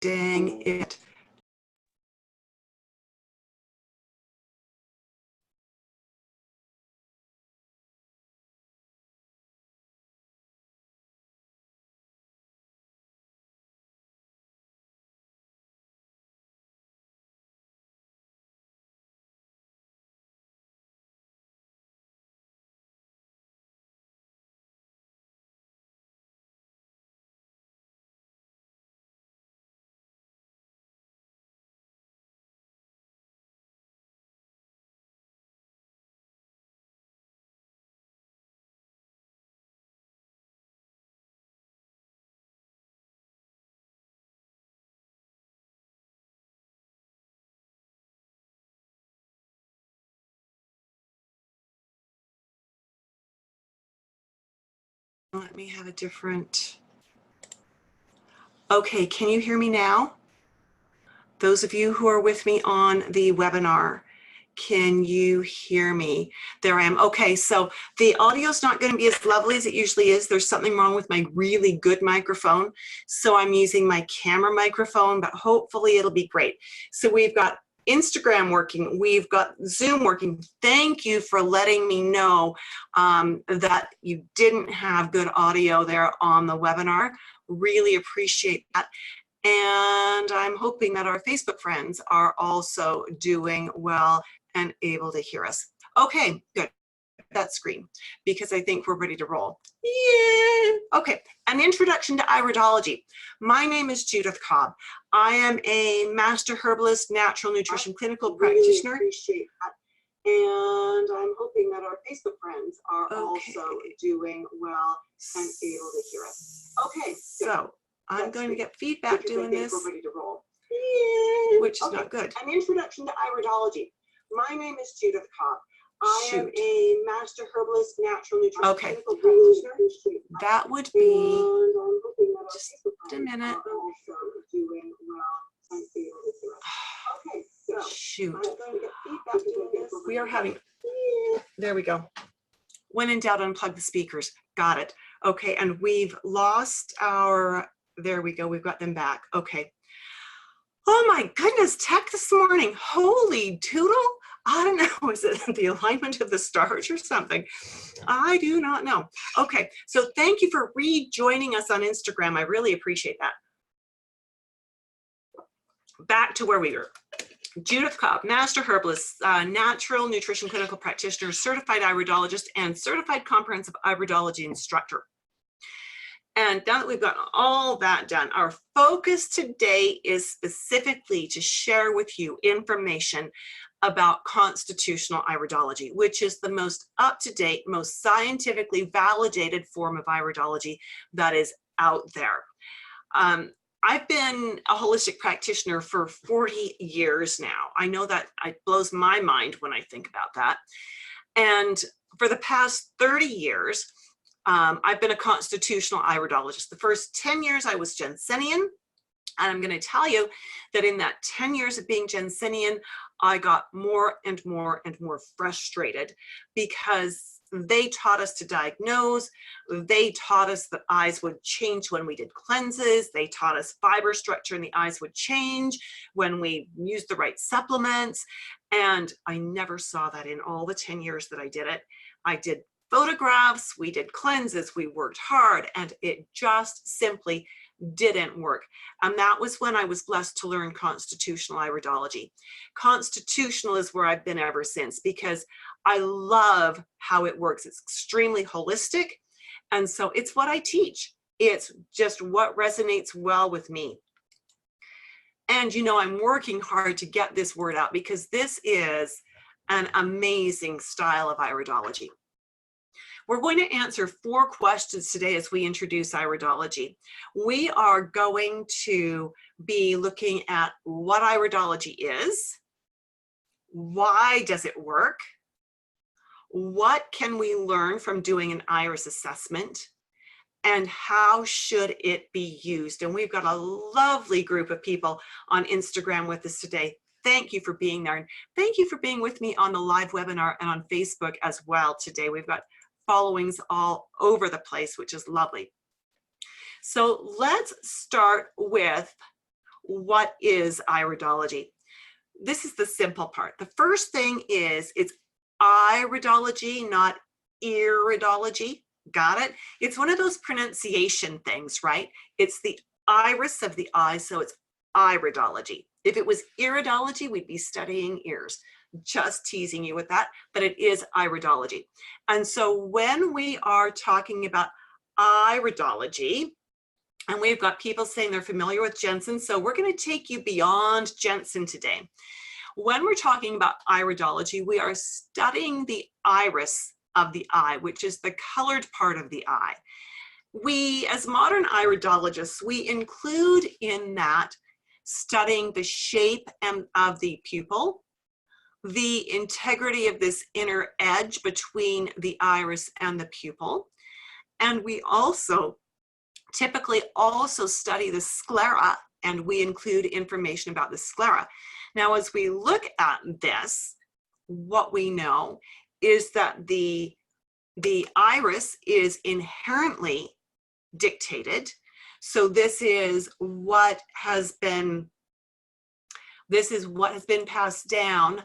Dang it. Let me have a different. Okay, can you hear me now? Those of you who are with me on the webinar, can you hear me? There I am. Okay, so the audio is not going to be as lovely as it usually is. There's something wrong with my really good microphone. So I'm using my camera microphone, but hopefully it'll be great. So we've got Instagram working, we've got Zoom working. Thank you for letting me know that you didn't have good audio there on the webinar. Really appreciate that. And I'm hoping that our Facebook friends are also doing well and able to hear us. Okay, good. That screen, because I think we're ready to roll. Yeah. Okay, an introduction to iridology. My name is Judith Cobb. I am a master herbalist, natural nutrition clinical practitioner. Appreciate that. And I'm hoping that our Facebook friends are also doing well and able to hear us. Okay, so I'm going to get feedback doing this, which is not good. An introduction to iridology. My name is Judith Cobb. I am a master herbalist, natural nutrition clinical practitioner. That would be just a minute. Okay, so shoot. We are having, there we go. When in doubt, unplug the speakers. Got it. Okay, and we've lost our, there we go, we've got them back. Okay. Oh my goodness, tech this morning. Holy toodle. I don't know, is it the alignment of the stars or something? I do not know. Okay, so thank you for rejoining us on Instagram. I really appreciate that. Back to where we were. Judith Cobb, master herbalist, natural nutrition clinical practitioner, certified iridologist, and certified comprehensive iridology instructor. And now that we've got all that done, our focus today is specifically to share with you information about constitutional iridology, which is the most up-to-date, most scientifically validated form of iridology that is out there. I've been a holistic practitioner for 40 years now. I know that it blows my mind when I think about that. And for the past 30 years, I've been a constitutional iridologist. The first 10 years I was Jensenian, and I'm going to tell you that in that 10 years of being Jensenian, I got more and more and more frustrated because they taught us to diagnose. They taught us that eyes would change when we did cleanses. They taught us fiber structure in the eyes would change when we used the right supplements. And I never saw that in all the 10 years that I did it. I did photographs, we did cleanses, we worked hard, and it just simply didn't work. And that was when I was blessed to learn constitutional iridology. Constitutional is where I've been ever since, because I love how it works. It's extremely holistic. And so it's what I teach. It's just what resonates well with me. And you know, I'm working hard to get this word out because this is an amazing style of iridology. We're going to answer 4 questions today as we introduce iridology. We are going to be looking at what iridology is, why does it work, what can we learn from doing an iris assessment, and how should it be used. And we've got a lovely group of people on Instagram with us today. Thank you for being there. And thank you for being with me on the live webinar and on Facebook as well today. We've got followings all over the place, which is lovely. So let's start with what is iridology? This is the simple part. The first thing is it's iridology, not iridology. Got it? It's one of those pronunciation things, right? It's the iris of the eye, so it's iridology. If it was iridology, we'd be studying ears. Just teasing you with that, but it is iridology. And so when we are talking about iridology, and we've got people saying they're familiar with Jensen, so we're going to take you beyond Jensen today. When we're talking about iridology, we are studying the iris of the eye, which is the colored part of the eye. We, as modern iridologists, we include in that studying the shape of the pupil, the integrity of this inner edge between the iris and the pupil. And we also typically also study the sclera, and we include information about the sclera. Now, as we look at this, what we know is that the iris is inherently dictated. So this is what has been passed down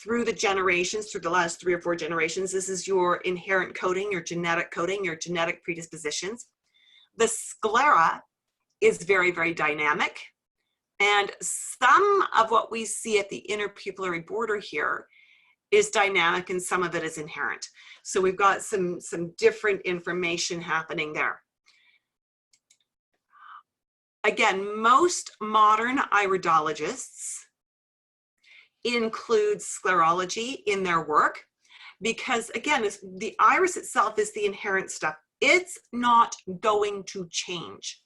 through the generations, through the last 3 or 4 generations. This is your inherent coding, your genetic predispositions. The sclera is very, very dynamic. And some of what we see at the inner pupillary border here is dynamic and some of it is inherent. So we've got some different information happening there. Again, most modern iridologists include sclerology in their work because, again, the iris itself is the inherent stuff. It's not going to change,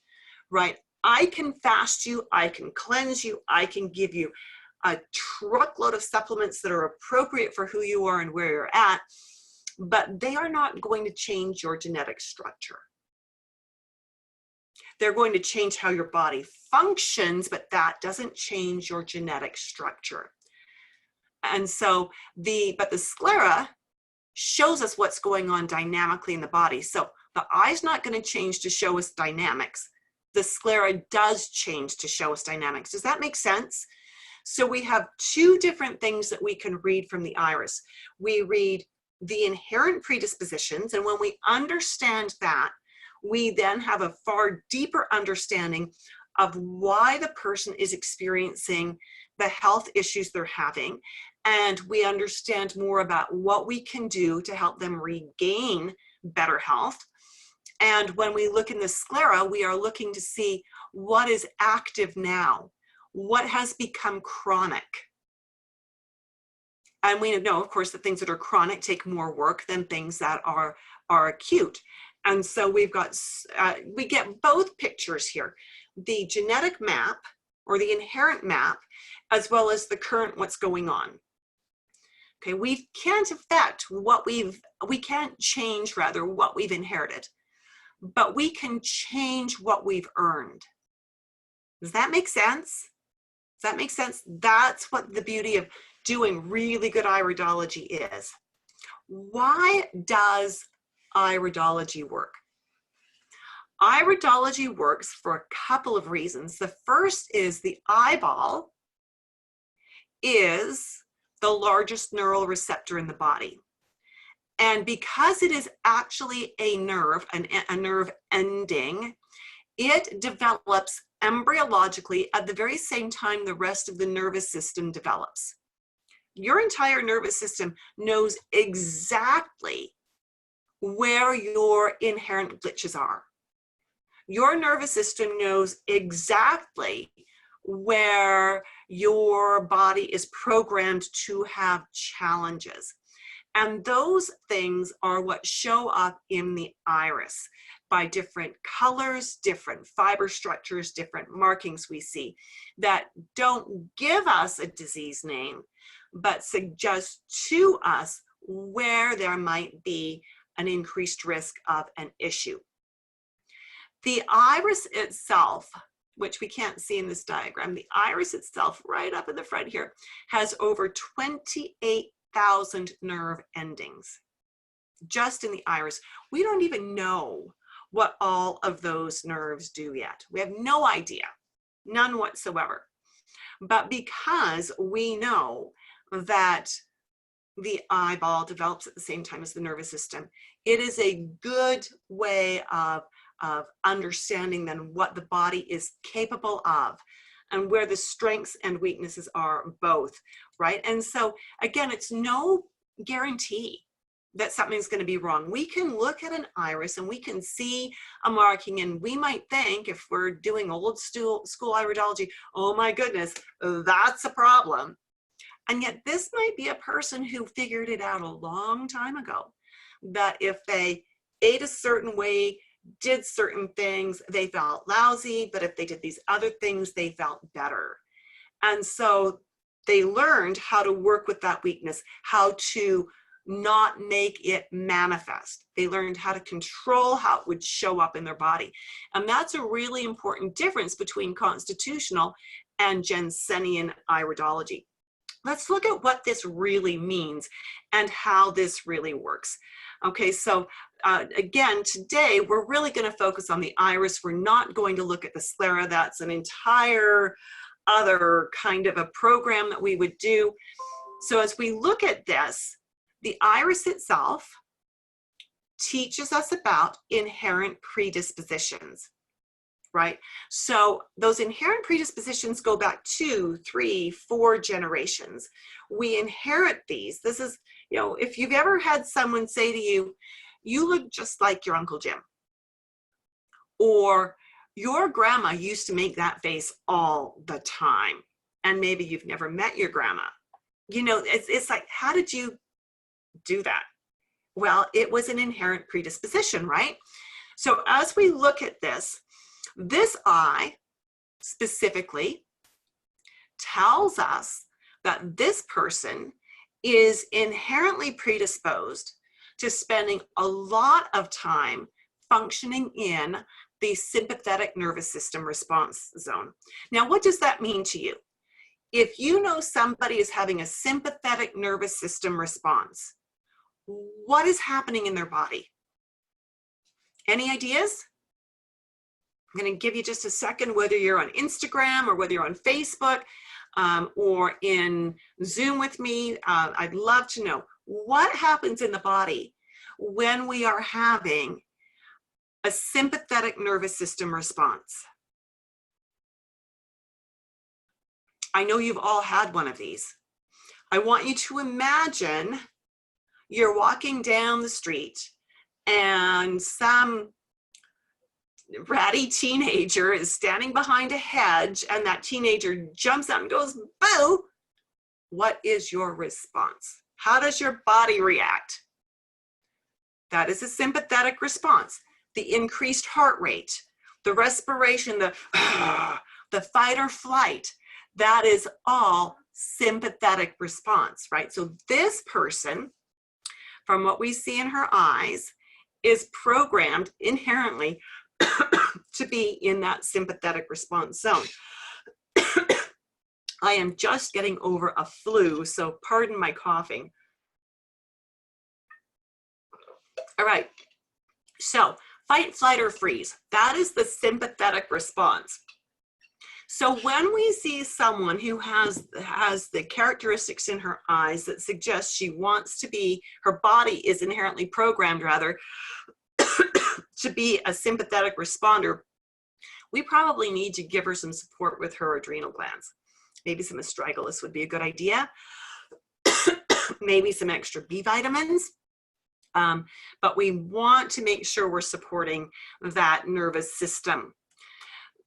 right? I can fast you, I can cleanse you, I can give you a truckload of supplements that are appropriate for who you are and where you're at, but they are not going to change your genetic structure. They're going to change how your body functions, but that doesn't change your genetic structure. And so the sclera shows us what's going on dynamically in the body. So the eye's not going to change to show us dynamics. The sclera does change to show us dynamics. Does that make sense? So we have 2 different things that we can read from the iris. We read the inherent predispositions, and when we understand that, we then have a far deeper understanding of why the person is experiencing the health issues they're having. And we understand more about what we can do to help them regain better health. And when we look in the sclera, we are looking to see what is active now, what has become chronic. And we know, of course, that things that are chronic take more work than things that are acute. And so we've got, we get both pictures here, the genetic map or the inherent map, as well as the current what's going on. Okay, we can't affect what we can't change rather what we've inherited, but we can change what we've earned. Does that make sense? Does that make sense? That's what the beauty of doing really good iridology is. Why does iridology work? Iridology works for a couple of reasons. The first is the eyeball is the largest neural receptor in the body. And because it is actually a nerve ending, it develops embryologically at the very same time the rest of the nervous system develops. Your entire nervous system knows exactly where your inherent glitches are. Your nervous system knows exactly where your body is programmed to have challenges. And those things are what show up in the iris by different colors, different fiber structures, different markings we see that don't give us a disease name, but suggest to us where there might be an increased risk of an issue. The iris itself, which we can't see in this diagram, the iris itself right up in the front here has over 28,000 nerve endings just in the iris. We don't even know what all of those nerves do yet. We have no idea. none whatsoever. But because we know that the eyeball develops at the same time as the nervous system, it is a good way of understanding then what the body is capable of and where the strengths and weaknesses are both, right? And so again, it's no guarantee that something's going to be wrong. We can look at an iris and we can see a marking, and we might think, if we're doing old school iridology, oh my goodness, that's a problem. And yet this might be a person who figured it out a long time ago, that if they ate a certain way, did certain things, they felt lousy, but if they did these other things, they felt better. And so they learned how to work with that weakness, how to not make it manifest. They learned how to control how it would show up in their body. And that's a really important difference between constitutional and Jensenian iridology. Let's look at what this really means and how this really works. Okay, so again, today we're really going to focus on the iris. We're not going to look at the sclera. That's an entire other kind of a program that we would do. So as we look at this, the iris itself teaches us about inherent predispositions, right? So those inherent predispositions go back 2, 3, 4 generations. We inherit these. This is, you know, if you've ever had someone say to you, you look just like your Uncle Jim, or your grandma used to make that face all the time, and maybe you've never met your grandma. You know, it's like, how did you do that? Well, it was an inherent predisposition, right? So as we look at this, this eye specifically tells us that this person is inherently predisposed to spending a lot of time functioning in the sympathetic nervous system response zone. Now, what does that mean to you? If you know somebody is having a sympathetic nervous system response, what is happening in their body? Any ideas? I'm going to give you just a second, whether you're on Instagram or whether you're on Facebook or in Zoom with me. I'd love to know what happens in the body when we are having a sympathetic nervous system response. I know you've all had one of these. I want you to imagine you're walking down the street and some ratty teenager is standing behind a hedge, and that teenager jumps out and goes, boo. What is your response? How does your body react? That is a sympathetic response. The increased heart rate, the respiration, the fight or flight, that is all sympathetic response, right? So this person, from what we see in her eyes, is programmed inherently to be in that sympathetic response zone. I am just getting over a flu, so pardon my coughing. All right, so fight, flight, or freeze. That is the sympathetic response. So when we see someone who has the characteristics in her eyes that suggest she wants to be, her body is inherently programmed rather, to be a sympathetic responder, we probably need to give her some support with her adrenal glands. Maybe some astragalus would be a good idea. Maybe some extra B vitamins. But we want to make sure we're supporting that nervous system.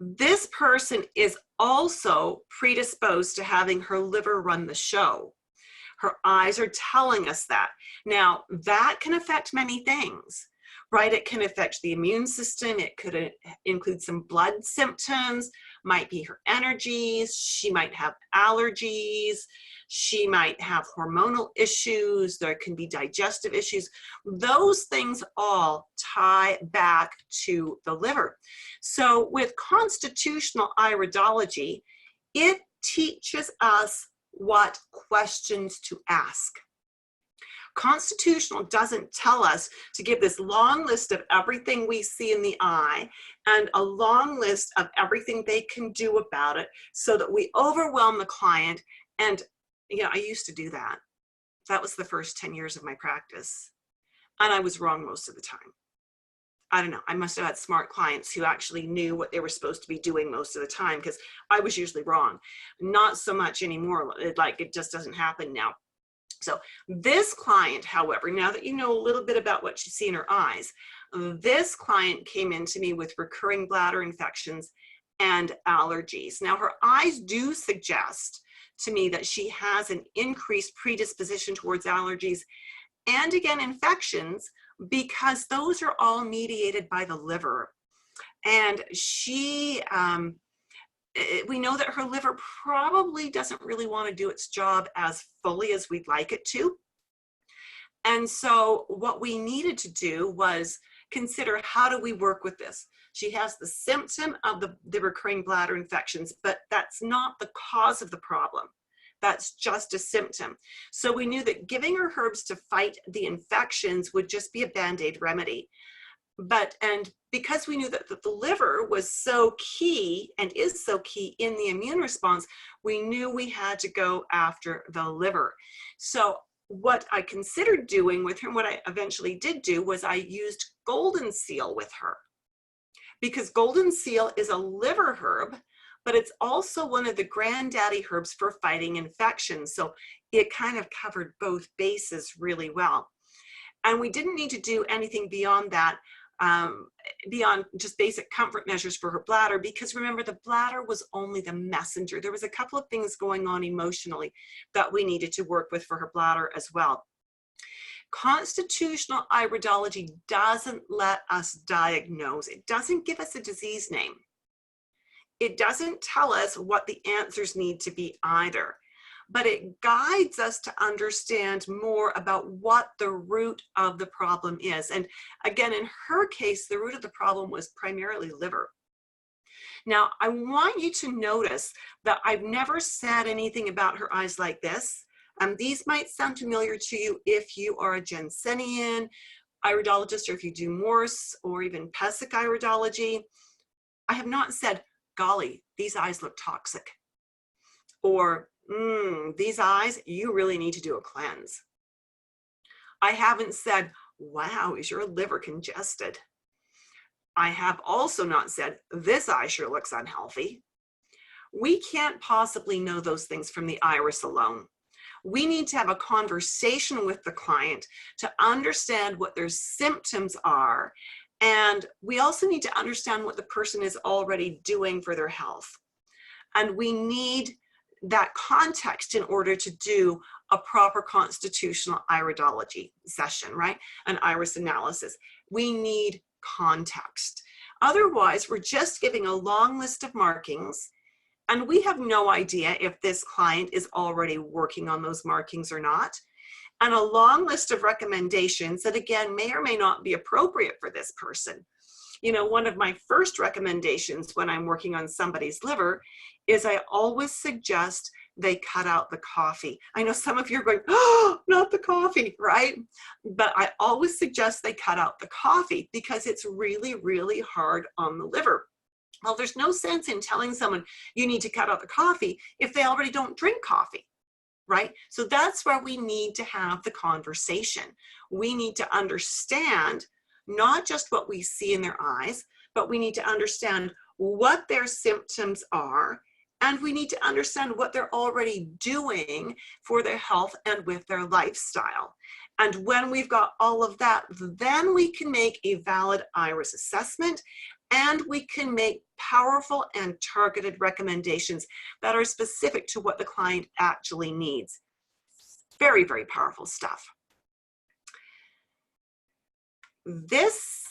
This person is also predisposed to having her liver run the show. Her eyes are telling us that. Now, that can affect many things, right? It can affect the immune system. It could include some blood symptoms, might be her energies. She might have allergies. She might have hormonal issues. There can be digestive issues. Those things all tie back to the liver. So with constitutional iridology, it teaches us what questions to ask. Constitutional doesn't tell us to give this long list of everything we see in the eye and a long list of everything they can do about it so that we overwhelm the client. And, you know, I used to do that. That was the first 10 years of my practice. And I was wrong most of the time. I don't know, I must have had smart clients who actually knew what they were supposed to be doing most of the time, because I was usually wrong. Not so much anymore. It just doesn't happen now. So this client, however, now that you know a little bit about what you see in her eyes, this client came into me with recurring bladder infections and allergies. Now her eyes do suggest to me that she has an increased predisposition towards allergies and, again, infections, because those are all mediated by the liver. And she, we know that her liver probably doesn't really want to do its job as fully as we'd like it to. And so what we needed to do was consider, how do we work with this? She has the symptom of the recurring bladder infections, but that's not the cause of the problem. That's just a symptom. So we knew that giving her herbs to fight the infections would just be a Band-Aid remedy. And because we knew that the liver was so key and is so key in the immune response, we knew we had to go after the liver. So what I considered doing with her, and what I eventually did do, was I used golden seal with her, because golden seal is a liver herb, but it's also one of the granddaddy herbs for fighting infections. So it kind of covered both bases really well. And we didn't need to do anything beyond that, beyond just basic comfort measures for her bladder, because remember, the bladder was only the messenger. There was a couple of things going on emotionally that we needed to work with for her bladder as well. Constitutional iridology doesn't let us diagnose. It doesn't give us a disease name. It doesn't tell us what the answers need to be either, but it guides us to understand more about what the root of the problem is. And again, in her case, the root of the problem was primarily liver. Now, I want you to notice that I've never said anything about her eyes like this. These might sound familiar to you if you are a Jensenian iridologist, or if you do Morse or even Pesach iridology. I have not said, golly, these eyes look toxic, or these eyes, you really need to do a cleanse. I haven't said, wow, is your liver congested? I have also not said, this eye sure looks unhealthy. We can't possibly know those things from the iris alone. We need to have a conversation with the client to understand what their symptoms are. And we also need to understand what the person is already doing for their health. And we need that context in order to do a proper constitutional iridology session, right? An iris analysis. We need context. Otherwise, we're just giving a long list of markings, and we have no idea if this client is already working on those markings or not. And a long list of recommendations that, again, may or may not be appropriate for this person. You know, one of my first recommendations when I'm working on somebody's liver is I always suggest they cut out the coffee. I know some of you are going, oh, not the coffee, right? But I always suggest they cut out the coffee because it's really, really hard on the liver. Well, there's no sense in telling someone you need to cut out the coffee if they already don't drink coffee. Right? So that's where we need to have the conversation. We need to understand not just what we see in their eyes, but we need to understand what their symptoms are, and we need to understand what they're already doing for their health and with their lifestyle. And when we've got all of that, then we can make a valid iris assessment, and we can make powerful and targeted recommendations that are specific to what the client actually needs. Very, very powerful stuff. This,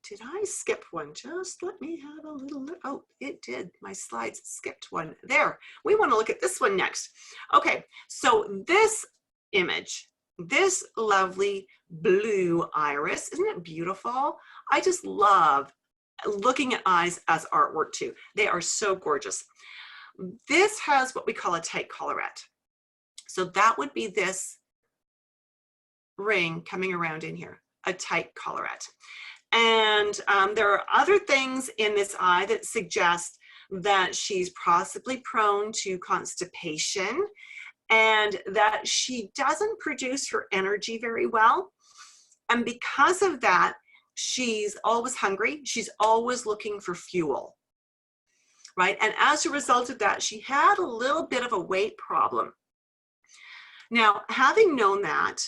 did I skip one? Just let me have a little look. Oh, it did. My slides skipped one. There. We want to look at this one next. Okay, so this image, this lovely blue iris, isn't it beautiful? I just love looking at eyes as artwork too. They are so gorgeous. This has what we call a tight collarette. So that would be this ring coming around in here, a tight collarette. And there are other things in this eye that suggest that she's possibly prone to constipation and that she doesn't produce her energy very well. And because of that, she's always hungry. She's always looking for fuel, right? And as a result of that, she had a little bit of a weight problem. Now, having known that,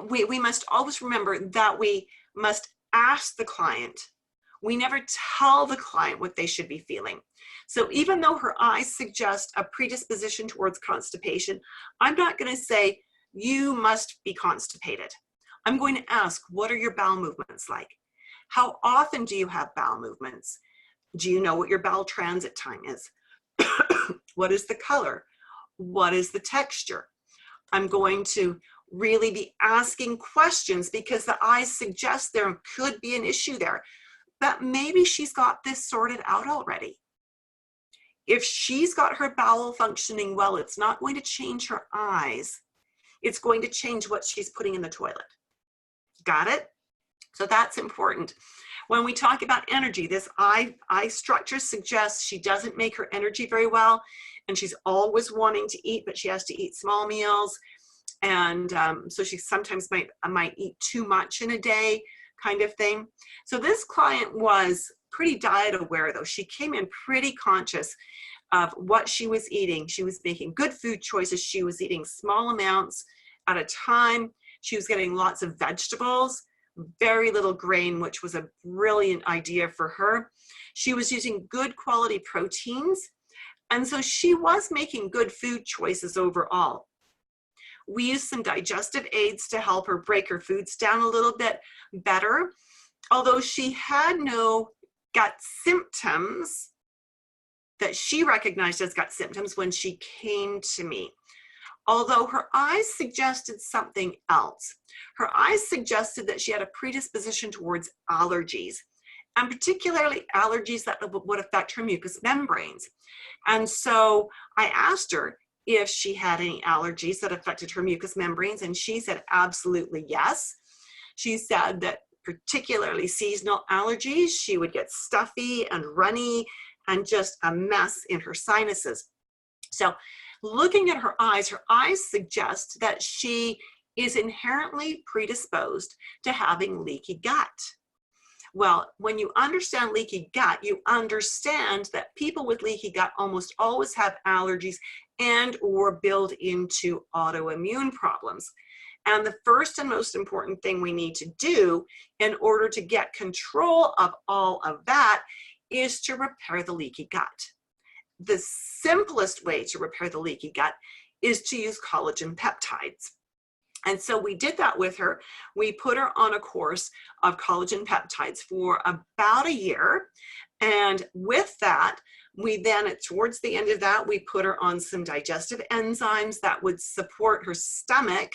we must always remember that we must ask the client. We never tell the client what they should be feeling. So even though her eyes suggest a predisposition towards constipation, I'm not going to say, you must be constipated. I'm going to ask, what are your bowel movements like? How often do you have bowel movements? Do you know what your bowel transit time is? What is the color? What is the texture? I'm going to really be asking questions because the eyes suggest there could be an issue there, but maybe she's got this sorted out already. If she's got her bowel functioning well, it's not going to change her eyes. It's going to change what she's putting in the toilet. Got it? So that's important. When we talk about energy, this eye structure suggests she doesn't make her energy very well, and she's always wanting to eat, but she has to eat small meals. And so she sometimes might eat too much in a day, kind of thing. So this client was pretty diet aware, though. She came in pretty conscious of what she was eating. She was making good food choices. She was eating small amounts at a time. She was getting lots of vegetables, very little grain, which was a brilliant idea for her. She was using good quality proteins. And so she was making good food choices overall. We used some digestive aids to help her break her foods down a little bit better. Although she had no gut symptoms that she recognized as gut symptoms when she came to me. Although her eyes suggested something else. Her eyes suggested that she had a predisposition towards allergies, and particularly allergies that would affect her mucous membranes. And so I asked her if she had any allergies that affected her mucous membranes, and she said absolutely yes. She said that particularly seasonal allergies, she would get stuffy and runny and just a mess in her sinuses. So looking at her eyes suggest that she is inherently predisposed to having leaky gut. Well, when you understand leaky gut, you understand that people with leaky gut almost always have allergies and or build into autoimmune problems. And the first and most important thing we need to do in order to get control of all of that is to repair the leaky gut. The simplest way to repair the leaky gut is to use collagen peptides. And so we did that with her. We put her on a course of collagen peptides for about a year. And with that, we then, towards the end of that, we put her on some digestive enzymes that would support her stomach,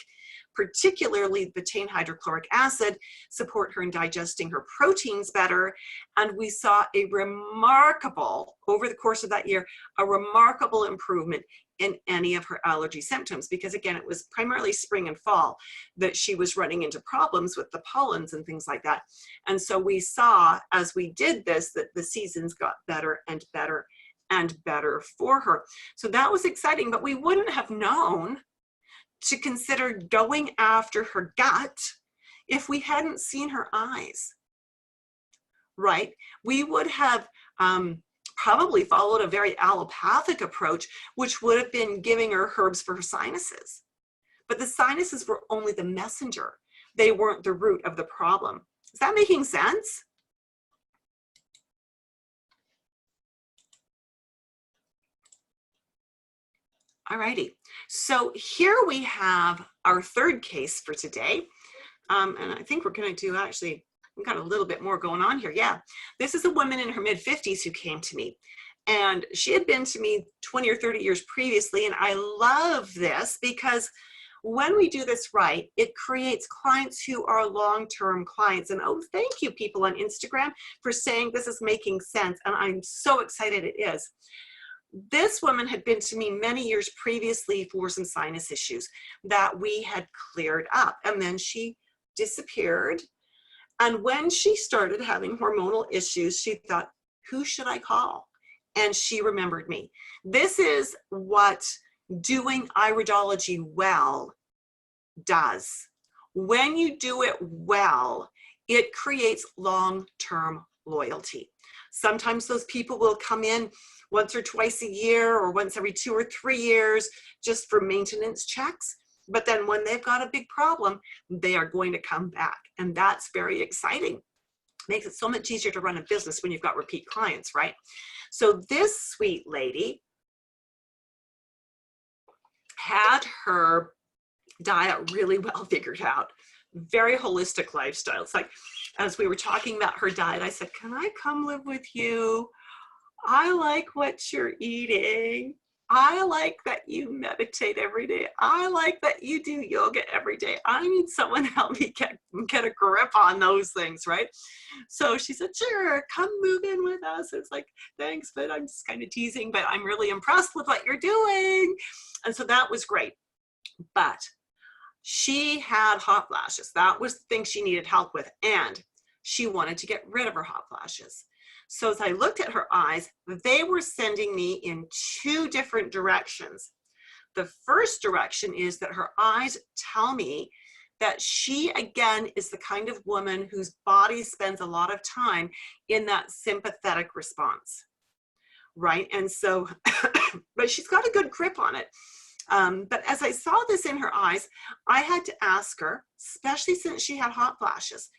particularly betaine hydrochloric acid, support her in digesting her proteins better. And we saw a remarkable, over the course of that year, a remarkable improvement in any of her allergy symptoms, because again, it was primarily spring and fall that she was running into problems with the pollens and things like that. And so we saw, as we did this, that the seasons got better and better and better for her. So that was exciting, but we wouldn't have known to consider going after her gut if we hadn't seen her eyes, right? We would have probably followed a very allopathic approach, which would have been giving her herbs for her sinuses. But the sinuses were only the messenger. They weren't the root of the problem. Is that making sense? Alrighty, so here we have our third case for today. And I think we're going to do actually, we've got a little bit more going on here. Yeah, this is a woman in her mid-50s who came to me. And she had been to me 20 or 30 years previously. And I love this because when we do this right, it creates clients who are long-term clients. And oh, thank you people on Instagram for saying this is making sense. And I'm so excited it is. This woman had been to me many years previously for some sinus issues that we had cleared up, and then she disappeared. And when she started having hormonal issues, she thought, who should I call? And she remembered me. This is what doing iridology well does. When you do it well, it creates long-term loyalty. Sometimes those people will come in once or twice a year or once every 2 or 3 years just for maintenance checks. But then when they've got a big problem, they are going to come back. And that's very exciting. Makes it so much easier to run a business when you've got repeat clients, right? So this sweet lady had her diet really well figured out. Very holistic lifestyle. It's like, as we were talking about her diet, I said, can I come live with you? I like what you're eating. I like that you meditate every day. I like that you do yoga every day. I need someone to help me get a grip on those things, right? So she said, sure, come move in with us. It's like, thanks, but I'm just kind of teasing, but I'm really impressed with what you're doing. And so that was great. But she had hot flashes. That was the thing she needed help with. And she wanted to get rid of her hot flashes. So as I looked at her eyes, they were sending me in 2 different directions. The first direction is that her eyes tell me that she, again, is the kind of woman whose body spends a lot of time in that sympathetic response, right? And so, but she's got a good grip on it. But as I saw this in her eyes, I had to ask her, especially since she had hot flashes,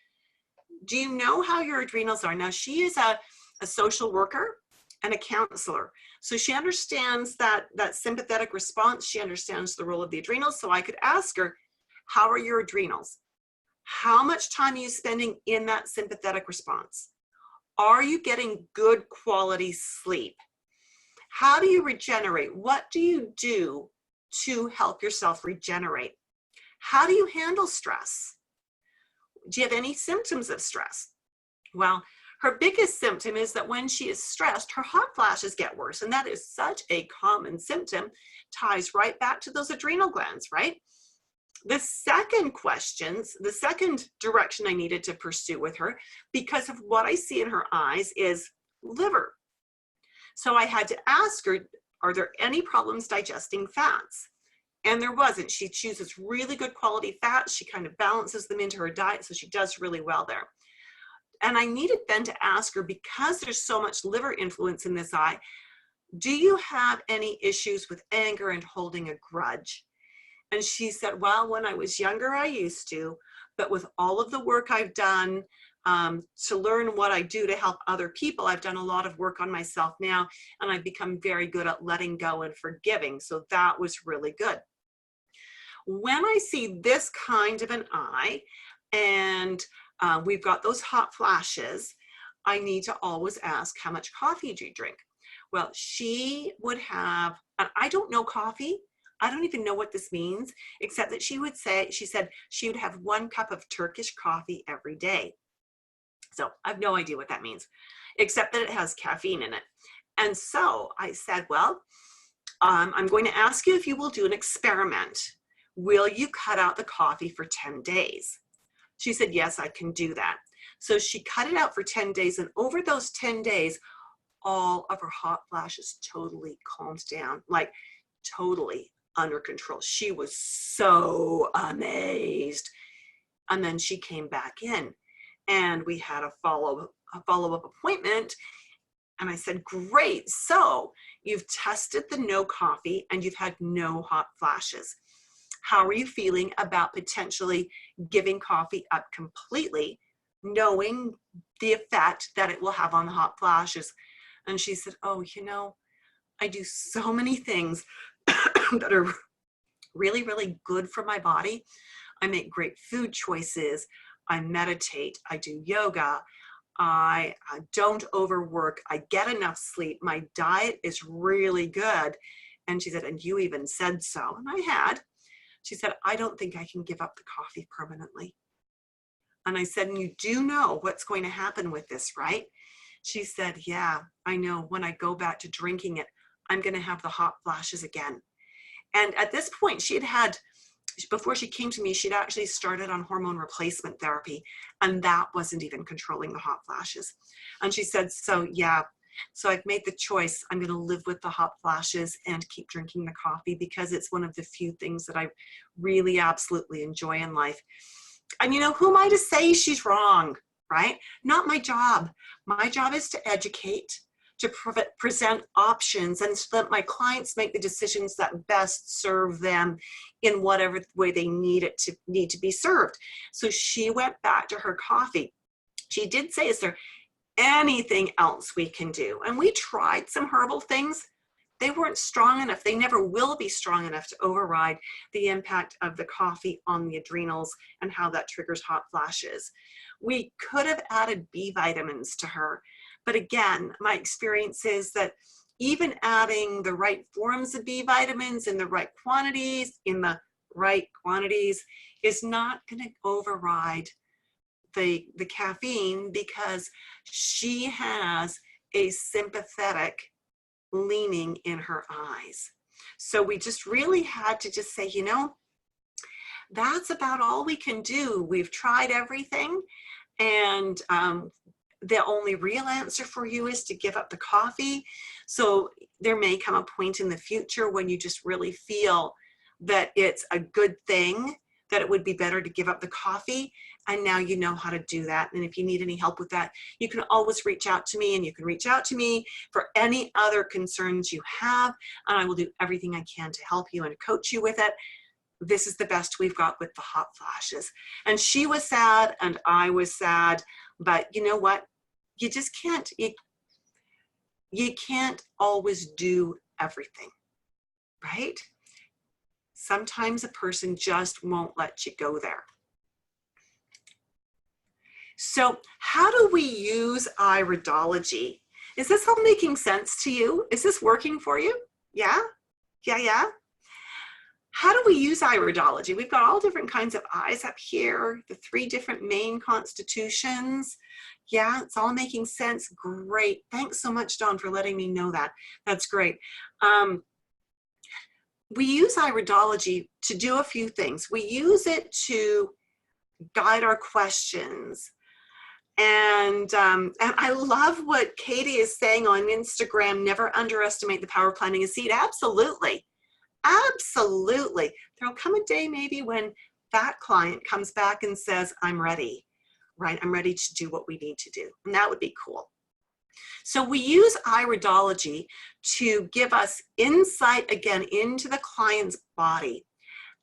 do you know how your adrenals are? Now, she is a social worker and a counselor. So she understands that sympathetic response. She understands the role of the adrenals. So I could ask her, how are your adrenals? How much time are you spending in that sympathetic response? Are you getting good quality sleep? How do you regenerate? What do you do to help yourself regenerate? How do you handle stress? Do you have any symptoms of stress? Well, her biggest symptom is that when she is stressed, her hot flashes get worse. And that is such a common symptom, ties right back to those adrenal glands, right? The second direction I needed to pursue with her, because of what I see in her eyes, is liver. So I had to ask her, are there any problems digesting fats? And there wasn't. She chooses really good quality fats. She kind of balances them into her diet, so she does really well there. And I needed then to ask her, because there's so much liver influence in this eye, do you have any issues with anger and holding a grudge? And she said, well, when I was younger, I used to, but with all of the work I've done to learn what I do to help other people, I've done a lot of work on myself now, and I've become very good at letting go and forgiving. So that was really good. When I see this kind of an eye, and we've got those hot flashes, I need to always ask, how much coffee do you drink? Well, she would have, I don't know coffee. I don't even know what this means, except that she said she would have 1 cup of Turkish coffee every day. So I have no idea what that means, except that it has caffeine in it. And so I said, well, I'm going to ask you if you will do an experiment. Will you cut out the coffee for 10 days? She said, yes, I can do that. So she cut it out for 10 days. And over those 10 days, all of her hot flashes totally calmed down, like totally under control. She was so amazed. And then she came back in and we had a follow-up appointment. And I said, great. So you've tested the no coffee and you've had no hot flashes. How are you feeling about potentially giving coffee up completely, knowing the effect that it will have on the hot flashes? And she said, oh, you know, I do so many things that are really, really good for my body. I make great food choices. I meditate. I do yoga. I don't overwork. I get enough sleep. My diet is really good. And she said, and you even said so. And I had. She said, I don't think I can give up the coffee permanently. And I said, and you do know what's going to happen with this, right? She said, yeah, I know. When I go back to drinking it, I'm going to have the hot flashes again. And at this point, before she came to me, she'd actually started on hormone replacement therapy, and that wasn't even controlling the hot flashes. And she said, so yeah, so I've made the choice. I'm going to live with the hot flashes and keep drinking the coffee because it's one of the few things that I really absolutely enjoy in life. And you know, who am I to say she's wrong, right? Not my job. My job is to educate, to present options, and to let my clients make the decisions that best serve them in whatever way they need to be served. So she went back to her coffee. She did say, is there anything else we can do? And we tried some herbal things. They weren't strong enough. They never will be strong enough to override the impact of the coffee on the adrenals and how that triggers hot flashes. We could have added B vitamins to her. But again, my experience is that even adding the right forms of B vitamins in the right quantities, is not going to override the caffeine, because she has a sympathetic leaning in her eyes. So we just really had to just say, you know, that's about all we can do. We've tried everything, and the only real answer for you is to give up the coffee. So there may come a point in the future when you just really feel that it's a good thing, that it would be better to give up the coffee. And now you know how to do that. And if you need any help with that, you can always reach out to me, and you can reach out to me for any other concerns you have. And I will do everything I can to help you and coach you with it. This is the best we've got with the hot flashes. And she was sad and I was sad, but you know what? You just can't, you can't always do everything, right? Sometimes a person just won't let you go there. So how do we use iridology? Is this all making sense to you? Is this working for you? Yeah? Yeah? How do we use iridology? We've got all different kinds of eyes up here, the 3 different main constitutions. Yeah, it's all making sense. Great. Thanks so much, Dawn, for letting me know that. That's great. We use iridology to do a few things. We use it to guide our questions. And I love what Katie is saying on Instagram, never underestimate the power of planting a seed. Absolutely. Absolutely. There'll come a day maybe when that client comes back and says, I'm ready, right? I'm ready to do what we need to do. And that would be cool. So we use iridology to give us insight again into the client's body.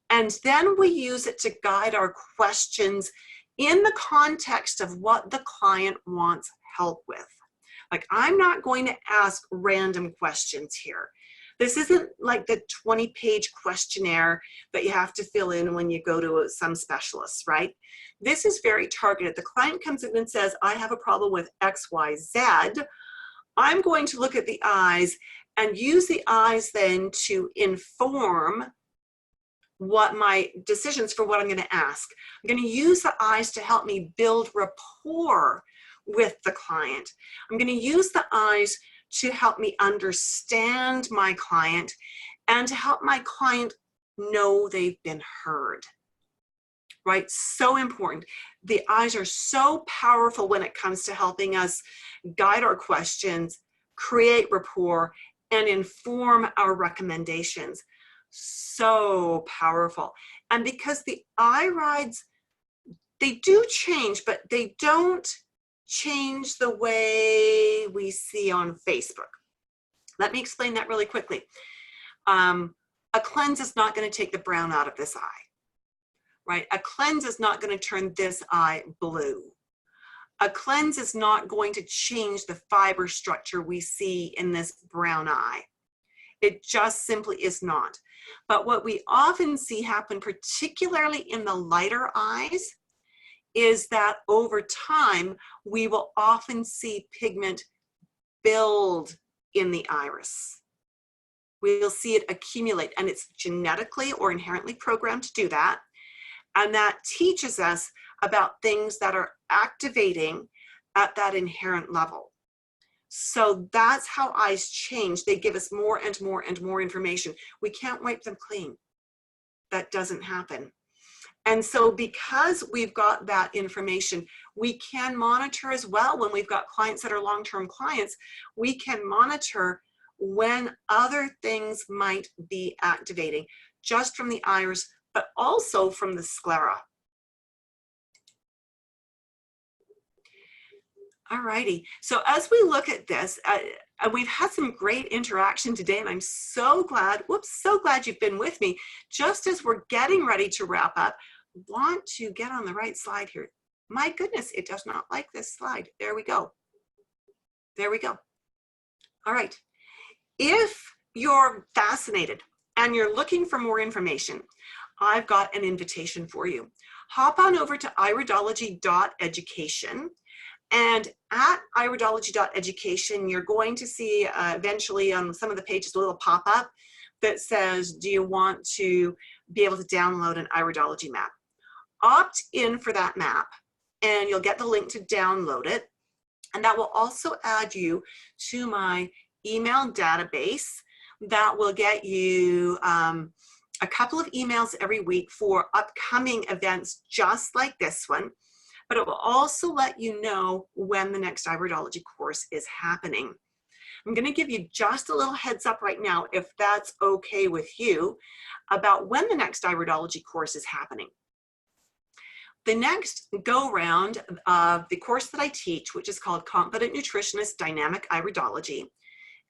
And then we use it to guide our questions in the context of what the client wants help with. Like, I'm not going to ask random questions here. This isn't like the 20-page questionnaire that you have to fill in when you go to some specialist, right? This is very targeted. The client comes in and says, I have a problem with X, Y, Z. I'm going to look at the eyes and use the eyes then to inform what my decisions for what I'm going to ask. I'm going to use the eyes to help me build rapport with the client. I'm going to use the eyes to help me understand my client and to help my client know they've been heard, right? So important. The eyes are so powerful when it comes to helping us guide our questions, create rapport, and inform our recommendations. So powerful. And because the irides, they do change, but they don't change the way we see on Facebook. Let me explain that really quickly. A cleanse is not going to take the brown out of this eye, right? A cleanse is not going to turn this eye blue. A cleanse is not going to change the fiber structure we see in this brown eye. It just simply is not. But what we often see happen, particularly in the lighter eyes, is that over time, we will often see pigment build in the iris. We'll see it accumulate, and it's genetically or inherently programmed to do that. And that teaches us about things that are activating at that inherent level. So that's how eyes change. They give us more and more and more information. We can't wipe them clean. That doesn't happen. And so because we've got that information, we can monitor as well. When we've got clients that are long-term clients, we can monitor when other things might be activating, just from the iris, but also from the sclera. All righty. So as we look at this, we've had some great interaction today, and I'm so glad, so glad you've been with me. Just as we're getting ready to wrap up, want to get on the right slide here. My goodness, it does not like this slide. There we go. There we go. All right. If you're fascinated and you're looking for more information, I've got an invitation for you. Hop on over to iridology.education. And at iridology.education, you're going to see eventually on some of the pages a little pop-up that says, do you want to be able to download an iridology map? Opt in for that map, and you'll get the link to download it. And that will also add you to my email database that will get you a couple of emails every week for upcoming events just like this one. But it will also let you know when the next iridology course is happening. I'm going to give you just a little heads up right now, if that's okay with you, about when the next iridology course is happening. The next go round of the course that I teach, which is called Competent Nutritionist Dynamic Iridology,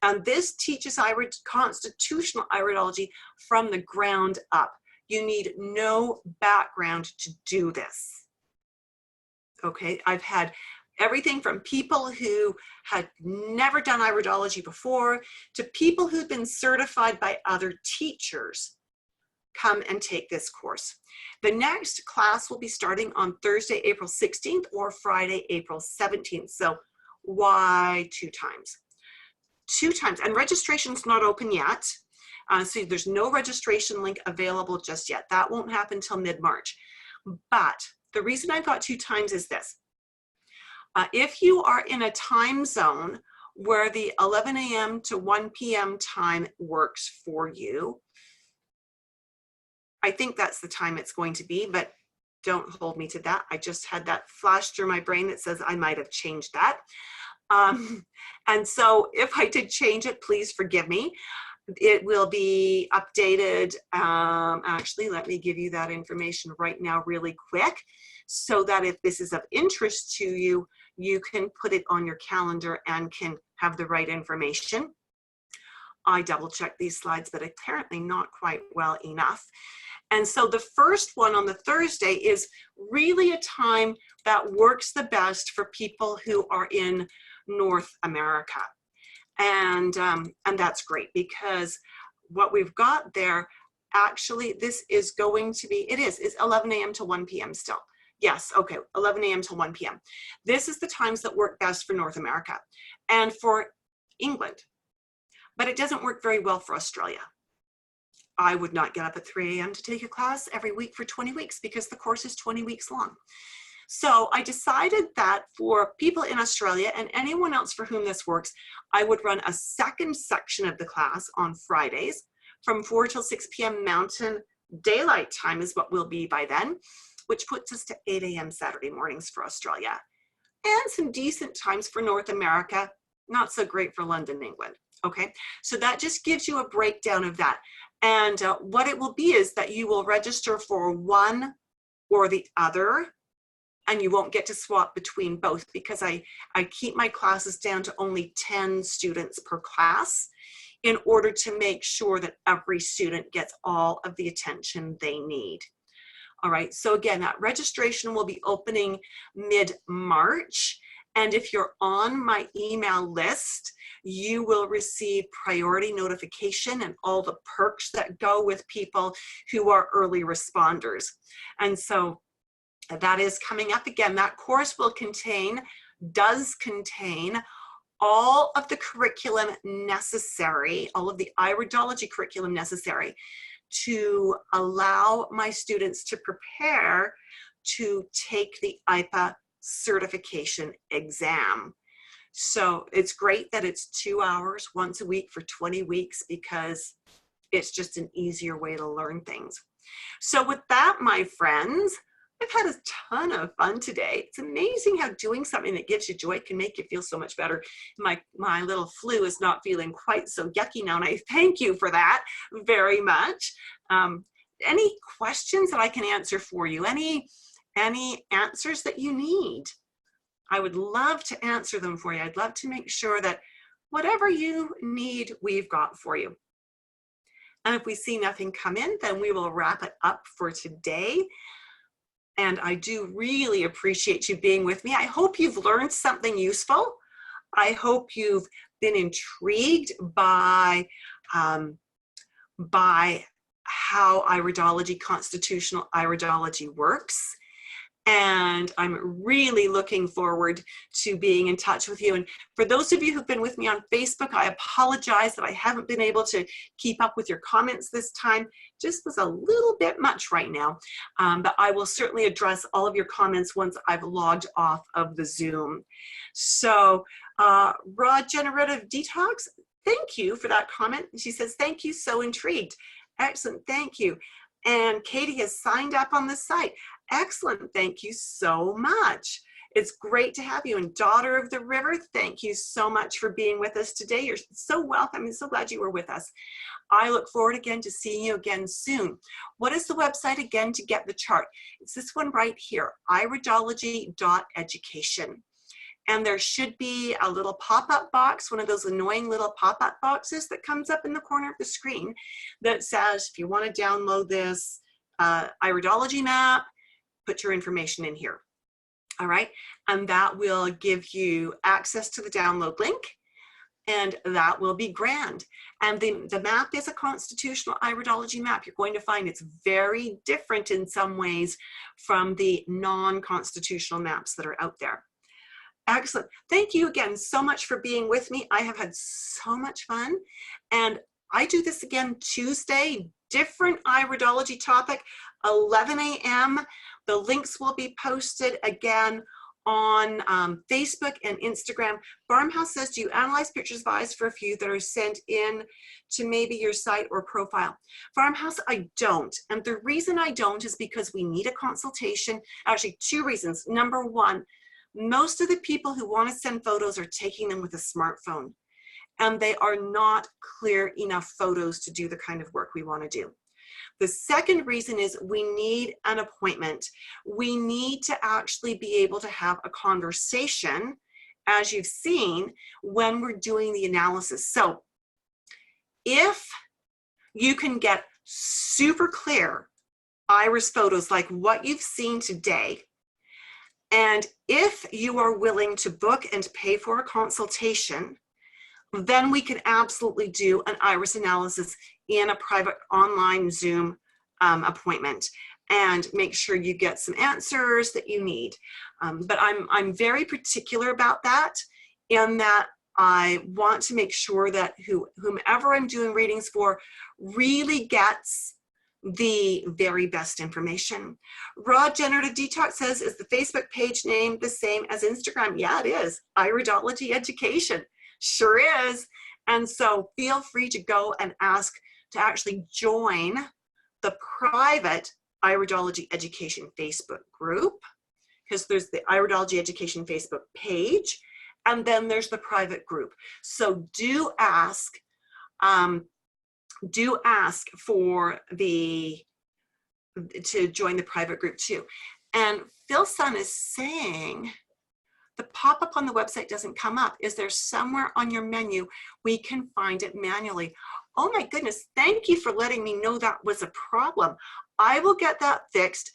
and this teaches constitutional iridology from the ground up. You need no background to do this. Okay, I've had everything from people who had never done iridology before to people who've been certified by other teachers come and take this course. The next class will be starting on Thursday, April 16th or Friday, April 17th. So why 2 times? 2 times, and registration's not open yet. So there's no registration link available just yet. That won't happen until mid-March. But the reason I've got 2 times is this. If you are in a time zone where the 11 a.m. to 1 p.m. time works for you, I think that's the time it's going to be, but don't hold me to that. I just had that flash through my brain that says I might have changed that. And so if I did change it, please forgive me. It will be updated. Actually, let me give you that information right now really quick, so that if this is of interest to you, you can put it on your calendar and can have the right information. I double checked these slides, but apparently not quite well enough. And so the first one on the Thursday is really a time that works the best for people who are in North America. And that's great, because what we've got there, actually, this is going to be, it's 11 a.m. to 1 p.m. still. Yes, okay, 11 a.m. to 1 p.m. This is the times that work best for North America and for England, but it doesn't work very well for Australia. I would not get up at 3 a.m. to take a class every week for 20 weeks because the course is 20 weeks long. So I decided that for people in Australia and anyone else for whom this works, I would run a second section of the class on Fridays from 4 till 6 p.m. Mountain Daylight Time is what we'll be by then, which puts us to 8 a.m. Saturday mornings for Australia. And some decent times for North America, not so great for London, England. Okay, so that just gives you a breakdown of that. And what it will be is that you will register for one or the other, and you won't get to swap between both, because I keep my classes down to only 10 students per class in order to make sure that every student gets all of the attention they need. All right, so again, that registration will be opening mid-March. And if you're on my email list, you will receive priority notification and all the perks that go with people who are early responders. And so that is coming up again. That course does contain all of the curriculum necessary, all of the iridology curriculum necessary to allow my students to prepare to take the IPA certification exam. So it's great that it's 2 hours once a week for 20 weeks because it's just an easier way to learn things. So with that, my friends, I've had a ton of fun today. It's amazing how doing something that gives you joy can make you feel so much better. My little flu is not feeling quite so yucky now, and I thank you for that very much. Any questions that I can answer for you? Any answers that you need? I would love to answer them for you. I'd love to make sure that whatever you need, we've got for you. And if we see nothing come in, then we will wrap it up for today. And I do really appreciate you being with me. I hope you've learned something useful. I hope you've been intrigued by how iridology, constitutional iridology works. And I'm really looking forward to being in touch with you. And for those of you who've been with me on Facebook, I apologize that I haven't been able to keep up with your comments this time. Just was a little bit much right now. But I will certainly address all of your comments once I've logged off of the Zoom. So Raw Generative Detox, thank you for that comment. She says, thank you, so intrigued. Excellent, thank you. And Katie has signed up on the site. Excellent, thank you so much. It's great to have you. And Daughter of the River, thank you so much for being with us today. You're so welcome. I'm so glad you were with us. I look forward again to seeing you again soon. What is the website again to get the chart? It's this one right here, iridology.education. And there should be a little pop-up box, one of those annoying little pop-up boxes that comes up in the corner of the screen that says, if you want to download this iridology map, put your information in here. All right, and that will give you access to the download link, and that will be grand. And the map is a constitutional iridology map. You're going to find it's very different in some ways from the non-constitutional maps that are out there. Excellent. Thank you again so much for being with me. I have had so much fun. And I do this again Tuesday, different iridology topic, 11 a.m. The links will be posted again on Facebook and Instagram. Farmhouse says, do you analyze pictures of eyes for a few that are sent in to maybe your site or profile? Farmhouse, I don't. And the reason I don't is because we need a consultation. Actually, two reasons. Number one, most of the people who want to send photos are taking them with a smartphone, and they are not clear enough photos to do the kind of work we want to do. The second reason is we need an appointment. We need to actually be able to have a conversation, as you've seen, when we're doing the analysis. So if you can get super clear iris photos like what you've seen today, and if you are willing to book and pay for a consultation, then we can absolutely do an iris analysis in a private online Zoom appointment and make sure you get some answers that you need. But I'm very particular about that, in that I want to make sure that whomever I'm doing readings for really gets the very best information. Raw Generative Detox says, is the Facebook page name the same as Instagram? Yeah, it is. Iridology Education. Sure is. And so feel free to go and ask to actually join the private Iridology Education Facebook group, because there's the Iridology Education Facebook page, and then there's the private group. So do ask for to join the private group too. And Phil's son is saying the pop-up on the website doesn't come up. Is there somewhere on your menu we can find it manually? Oh my goodness, thank you for letting me know that was a problem. I will get that fixed.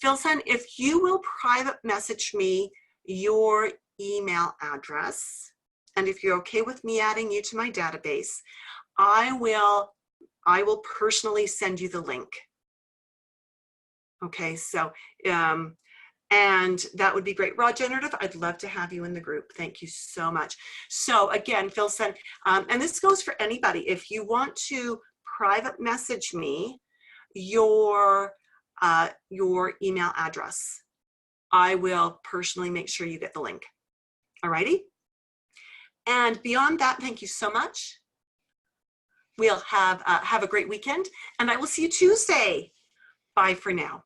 Phil's son, if you will private message me your email address, and if you're okay with me adding you to my database, I will personally send you the link. Okay, so, and that would be great. Raw Generative, I'd love to have you in the group. Thank you so much. So again, Phil said, and this goes for anybody, if you want to private message me your email address, I will personally make sure you get the link. All righty? And beyond that, thank you so much. We'll have a great weekend, and I will see you Tuesday. Bye for now.